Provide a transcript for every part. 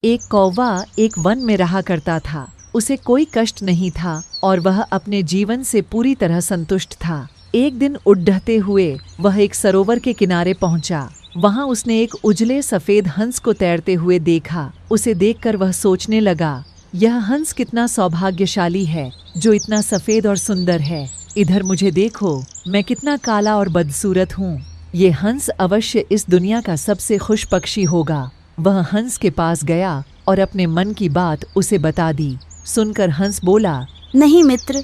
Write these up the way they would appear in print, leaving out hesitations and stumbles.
एक कौवा एक वन में रहा करता था। उसे कोई कष्ट नहीं था और वह अपने जीवन से पूरी तरह संतुष्ट था। एक दिन उड़ते हुए वह एक सरोवर के किनारे पहुंचा। वहां उसने एक उजले सफेद हंस को तैरते हुए देखा। उसे देखकर वह सोचने लगा, यह हंस कितना सौभाग्यशाली है जो इतना सफेद और सुंदर है। इधर मुझे देखो, मैं कितना काला और बदसूरत हूँ। ये हंस अवश्य इस दुनिया का सबसे खुश पक्षी होगा। वह हंस के पास गया और अपने मन की बात उसे बता दी। सुनकर हंस बोला, नहीं मित्र,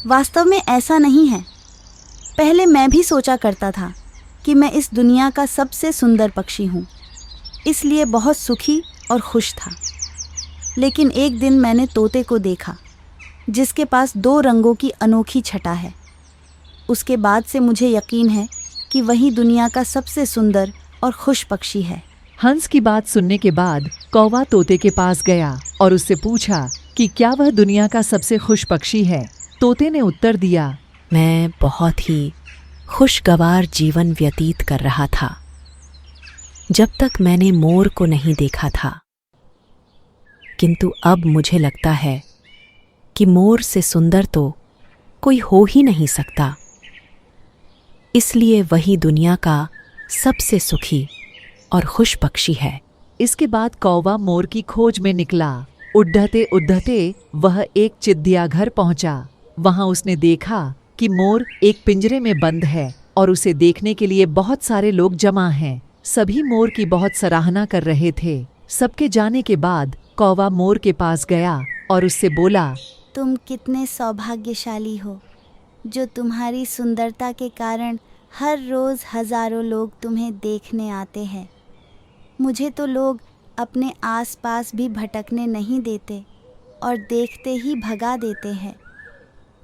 वास्तव में ऐसा नहीं है। पहले मैं भी सोचा करता था कि मैं इस दुनिया का सबसे सुंदर पक्षी हूँ, इसलिए बहुत सुखी और खुश था। लेकिन एक दिन मैंने तोते को देखा जिसके पास 2 रंगों की अनोखी छटा है। उसके बाद से मुझे यकीन है कि वही दुनिया का सबसे सुंदर और खुश पक्षी है। हंस की बात सुनने के बाद कौवा तोते के पास गया और उससे पूछा कि क्या वह दुनिया का सबसे खुश पक्षी है। तोते ने उत्तर दिया, मैं बहुत ही खुशगवार जीवन व्यतीत कर रहा था जब तक मैंने मोर को नहीं देखा था। किंतु अब मुझे लगता है कि मोर से सुंदर तो कोई हो ही नहीं सकता, इसलिए वही दुनिया का सबसे सुखी और खुश पक्षी है। इसके बाद कौवा मोर की खोज में निकला। उड़ते उड़ते वह एक चिड़ियाघर पहुंचा। वहां उसने देखा कि मोर एक पिंजरे में बंद है और उसे देखने के लिए बहुत सारे लोग जमा हैं। सभी मोर की बहुत सराहना कर रहे थे। सबके जाने के बाद कौवा मोर के पास गया और उससे बोला, तुम कितने सौभाग्यशाली हो जो तुम्हारी सुंदरता के कारण हर रोज हजारों लोग तुम्हें देखने आते हैं। मुझे तो लोग अपने आसपास भी भटकने नहीं देते और देखते ही भगा देते हैं।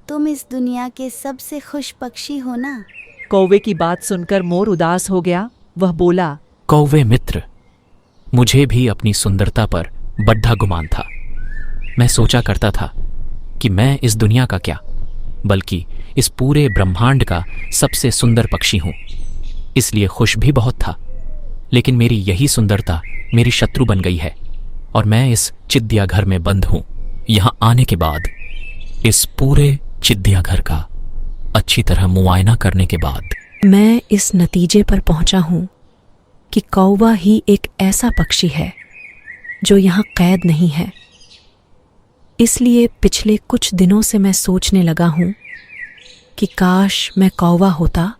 तुम इस दुनिया के सबसे खुश पक्षी हो ना। कौवे की बात सुनकर मोर उदास हो गया। वह बोला, कौवे मित्र, मुझे भी अपनी सुंदरता पर बड़ा गुमान था। मैं सोचा करता था कि मैं इस दुनिया का क्या बल्कि इस पूरे ब्रह्मांड का सबसे सुंदर पक्षी हूं, इसलिए खुश भी बहुत था। लेकिन मेरी यही सुंदरता मेरी शत्रु बन गई है और मैं इस चिड़ियाघर में बंद हूं। यहां आने के बाद इस पूरे चिड़ियाघर का अच्छी तरह मुआयना करने के बाद मैं इस नतीजे पर पहुंचा हूं कि कौवा ही एक ऐसा पक्षी है जो यहाँ कैद नहीं है। इसलिए पिछले कुछ दिनों से मैं सोचने लगा हूं कि काश मैं कौवा होता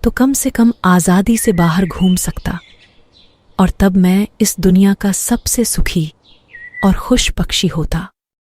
तो कम से कम आज़ादी से बाहर घूम सकता और तब मैं इस दुनिया का सबसे सुखी और खुश पक्षी होता।